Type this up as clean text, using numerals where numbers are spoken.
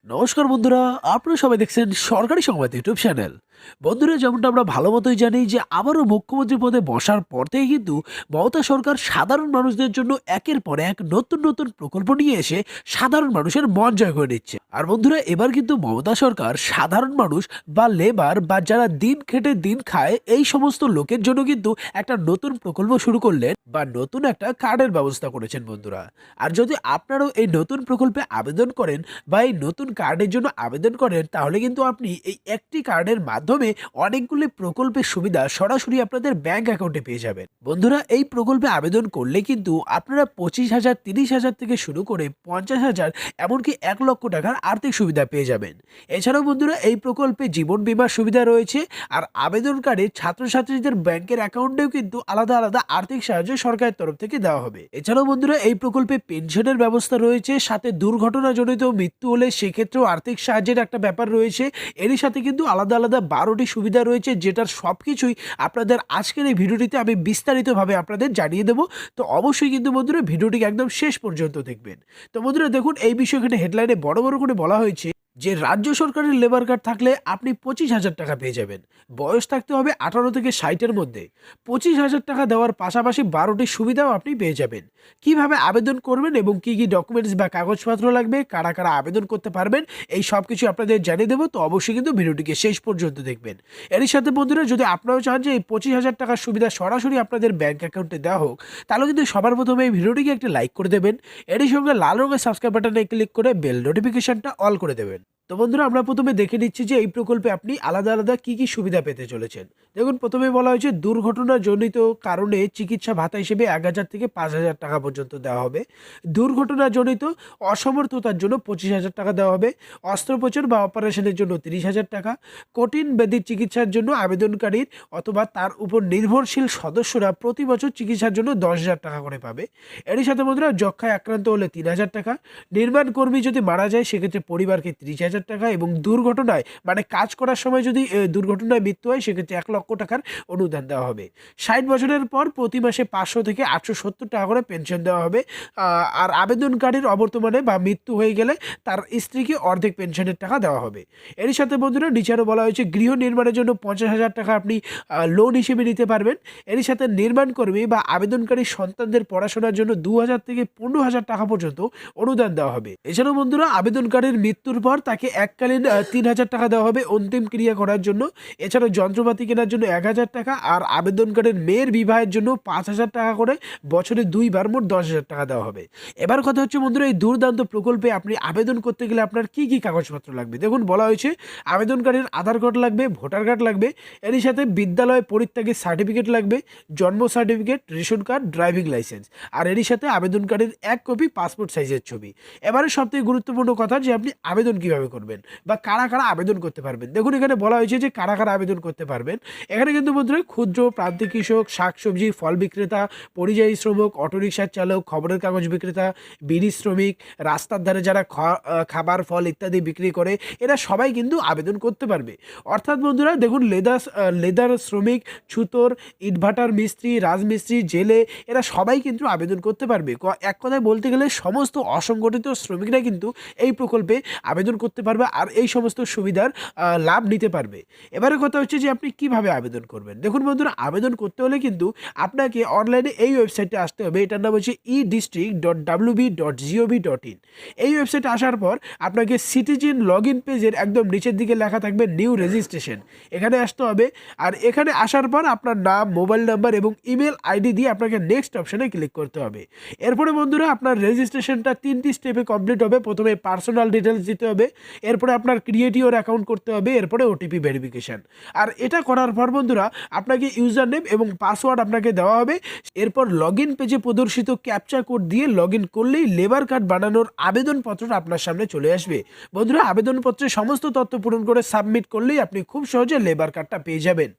নমস্কার বন্ধুরা, আপনারা সবাই দেখছেন সরকারি সংবাদ ইউটিউব চ্যানেল। বন্ধুরা, যেমনটা আমরা ভালো মতোই জানি যে আবারও মুখ্যমন্ত্রী পদে বসার পর থেকে কিন্তু মমতা সরকার সাধারণ মানুষদের জন্য একের পর এক নতুন নতুন প্রকল্প নিয়ে এসে সাধারণ মানুষের মন জয় করে নিচ্ছে। আর বন্ধুরা, এবার কিন্তু মমতা সরকার সাধারণ মানুষ বা লেবার বা যারা দিন খেটে দিন খায় এই সমস্ত লোকের জন্য কিন্তু একটা নতুন প্রকল্প শুরু করলেন বা নতুন একটা কার্ডের ব্যবস্থা করেছেন বন্ধুরা। আর যদি আপনারাও এই নতুন প্রকল্পে আবেদন করেন বা এই নতুন কার্ডের জন্য আবেদন করেন, তাহলে কিন্তু আপনি এই একটি কার্ডের মাধ্যমে অনেকগুলি প্রকল্পের সুবিধা সরাসরি আপনাদের ব্যাংক অ্যাকাউন্টে পেয়ে যাবেন। বন্ধুরা, এই প্রকল্পে আবেদন করলে কিন্তু আপনারা 25,000, 30,000 থেকে শুরু করে 50,000 এমনকি 1 লক্ষ টাকার আর্থিক সুবিধা পেয়ে যাবেন। এছাড়াও বন্ধুরা, এই প্রকল্পে জীবন বীমার সুবিধা রয়েছে। আর আবেদনকারী ছাত্রছাত্রীদের ব্যাংকের অ্যাকাউন্টেও কিন্তু আলাদা আলাদা আর্থিক সাহায্য সরকারের তরফ থেকে দেওয়া হবে। এছাড়াও বন্ধুরা, এই প্রকল্পে পেনশনের ব্যবস্থা রয়েছে, সাথে দুর্ঘটনাজনিত মৃত্যু হলে সেক্ষেত্রেও আর্থিক সাহায্যের একটা ব্যাপার রয়েছে। এরই সাথে কিন্তু আলাদা আলাদা 12টি সুবিধা রয়েছে, যেটার সবকিছুই আপনাদের আজকের এই ভিডিওটিতে আমি বিস্তারিতভাবে আপনাদের জানিয়ে দেবো। তো অবশ্যই কিন্তু বন্ধুরা ভিডিওটিকে একদম শেষ পর্যন্ত দেখবেন। তো বন্ধুরা দেখুন, এই বিষয়ে এখানে হেডলাইনে বড় বড় করে বলা হয়েছে যে রাজ্য সরকারের লেবার কার্ড থাকলে আপনি 25,000 টাকা পেয়ে যাবেন। বয়স থাকতে হবে 18 থেকে 60-এর মধ্যে। 25,000 টাকা দেওয়ার পাশাপাশি 12টি সুবিধাও আপনি পেয়ে যাবেন। কিভাবে আবেদন করবেন এবং কি কি ডকুমেন্টস বা কাগজপত্র লাগবে, কারা কারা আবেদন করতে পারবেন, এই সব কিছু আপনাদের জানিয়ে দেবো। তো অবশ্যই কিন্তু ভিডিওটিকে শেষ পর্যন্ত দেখবেন। এরই সাথে বন্ধুরা, যদি আপনারাও চান যে এই 25,000 টাকার সুবিধা সরাসরি আপনাদের ব্যাংক অ্যাকাউন্টে দেওয়া হোক, তাহলে কিন্তু সবার প্রথমে এই ভিডিওটিকে একটি লাইক করে দেবেন। এরই সঙ্গে লাল রঙের সাবস্ক্রাইব বাটনে ক্লিক করে বেল নোটিফিকেশনটা অল করে দেবেন। তো বন্ধুরা, আমরা প্রথমে দেখে নিচ্ছি যে এই প্রকল্পে আপনি আলাদা আলাদা কি কি সুবিধা পেতে চলেছেন। দেখুন, প্রথমে বলা হয়েছে দুর্ঘটনাজনিত কারণে চিকিৎসা ভাতা হিসেবে 1,000 থেকে 5,000 টাকা পর্যন্ত দেওয়া হবে। দুর্ঘটনাজনিত অসমর্থতার জন্য 25,000 টাকা দেওয়া হবে। অস্ত্রোপচার বা অপারেশনের জন্য 30,000 টাকা। কঠিন ব্যাধির চিকিৎসার জন্য আবেদনকারীর অথবা তার উপর নির্ভরশীল সদস্যরা প্রতি বছর চিকিৎসার জন্য 10,000 টাকা করে পাবে। এরই সাথে বন্ধুরা, যক্ষ্মায় আক্রান্ত হলে 3,000 টাকা। নির্মাণ কর্মী যদি মারা যায় সেক্ষেত্রে পরিবারকে 30,000 টাকা, এবং দুর্ঘটনায় মানে কাজ করার সময় যদি দুর্ঘটনায় মৃত্যু হয় সেক্ষেত্রে 1 লক্ষ টাকার অনুদান দেওয়া হবে। 60 বছরের পর প্রতি মাসে 500 থেকে 870 টাকা করে পেনশন দেওয়া হবে। আর আবেদনকারীর অবর্তমানে বা মৃত্যু হয়ে গেলে তার স্ত্রীকে অর্ধেক পেনশনের টাকা দেওয়া হবে। এর সাথে বন্ধুরা, নিচে আরও বলা হয়েছে গৃহ নির্মাণের জন্য 50,000 টাকা আপনি লোন হিসেবে নিতে পারবেন। এর সাথে নির্মাণ কর্মী বা আবেদনকারী সন্তানদের পড়াশোনার জন্য 2,000 থেকে 15,000 টাকা পর্যন্ত অনুদান দেওয়া হবে। এছাড়াও বন্ধুরা, আবেদনকারীর মৃত্যুর পর তাকে এককালীন 3,000 টাকা দেওয়া হবে অন্তিম ক্রিয়া করার জন্য। এছাড়াও যন্ত্রপাতি কেনার জন্য 1,000 টাকা, আর আবেদনকারীর মেয়ের বিবাহের জন্য 5,000 টাকা করে বছরে 2বার মোট 10,000 টাকা দেওয়া হবে। এবার কথা হচ্ছে বন্ধুরা, এই দুর্দান্ত প্রকল্পে আপনি আবেদন করতে গেলে আপনার কি কি কাগজপত্র লাগবে। দেখুন, বলা হয়েছে আবেদনকারীর আধার কার্ড লাগবে, ভোটার কার্ড লাগবে, এরই সাথে বিদ্যালয় পরিত্যাগের সার্টিফিকেট লাগবে, জন্ম certificate, ration card, driving licence, আর এরই সাথে আবেদনকারীর 1 কপি পাসপোর্ট সাইজের ছবি। এবারে সবথেকে গুরুত্বপূর্ণ কথা যে আপনি আবেদন কিভাবে করবেন বা কারা কারা আবেদন করতে পারবেন। দেখুন, এখানে বলা হয়েছে যে কারা কারা আবেদন করতে পারবেন। এখানে কিন্তু বন্ধুরা ক্ষুদ্র প্রান্তিক কৃষক, শাকসবজি, ফল বিক্রেতা, পরিযায়ী শ্রমিক, অটোরিকশার চালক, খবরের কাগজ বিক্রেতা, বিড়ি শ্রমিক, রাস্তার ধারে যারা খাবার ফল ইত্যাদি বিক্রি করে, এরা সবাই কিন্তু আবেদন করতে পারবে। অর্থাৎ বন্ধুরা দেখুন, লেদার শ্রমিক, ছুতোর, ইটভাটার মিস্ত্রি, রাজমিস্ত্রি, জেলে, এরা সবাই কিন্তু আবেদন করতে পারবে। এক কথায় বলতে গেলে সমস্ত অসংগঠিত শ্রমিকরা কিন্তু এই প্রকল্পে আবেদন করতে পারবে আর এই সমস্ত সুবিধার লাভ নিতে পারবে। এবারে কথা হচ্ছে যে আপনি কিভাবে আবেদন করবেন। দেখুন বন্ধুরা, আবেদন করতে হলে কিন্তু আপনাকে অনলাইনে এই ওয়েবসাইটে আসতে হবে। এটার নাম হচ্ছে edistrict.wb.gov.in। এই ওয়েবসাইটে আসার পর আপনাকে সিটিজেন লগ ইন পেজের একদম নিচের দিকে লেখা থাকবে নিউ রেজিস্ট্রেশন, এখানে আসতে হবে। আর এখানে আসার পর আপনার নাম, মোবাইল নাম্বার এবং ইমেল আইডি দিয়ে আপনাকে নেক্সট অপশানে ক্লিক করতে হবে। এরপরে বন্ধুরা, আপনার রেজিস্ট্রেশনটা 3টি স্টেপে কমপ্লিট হবে। প্রথমে পার্সোনাল ডিটেলস দিতে হবে, এরপরে আপনার ক্রিয়েট ইওর অ্যাকাউন্ট করতে হবে, এরপরে ওটিপি ভেরিফিকেশান। আর এটা করার পর বন্ধুরা, আপনাকে ইউজার নেম এবং পাসওয়ার্ড আপনাকে দেওয়া হবে। এরপর লগ ইন পেজে প্রদর্শিত ক্যাপচা কোড দিয়ে লগ ইন করলেই লেবার কার্ড বানানোর আবেদনপত্রটা আপনার সামনে চলে আসবে। বন্ধুরা, আবেদনপত্রে সমস্ত তথ্য পূরণ করে সাবমিট করলেই আপনি খুব সহজে লেবার কার্ডটা পেয়ে যাবেন।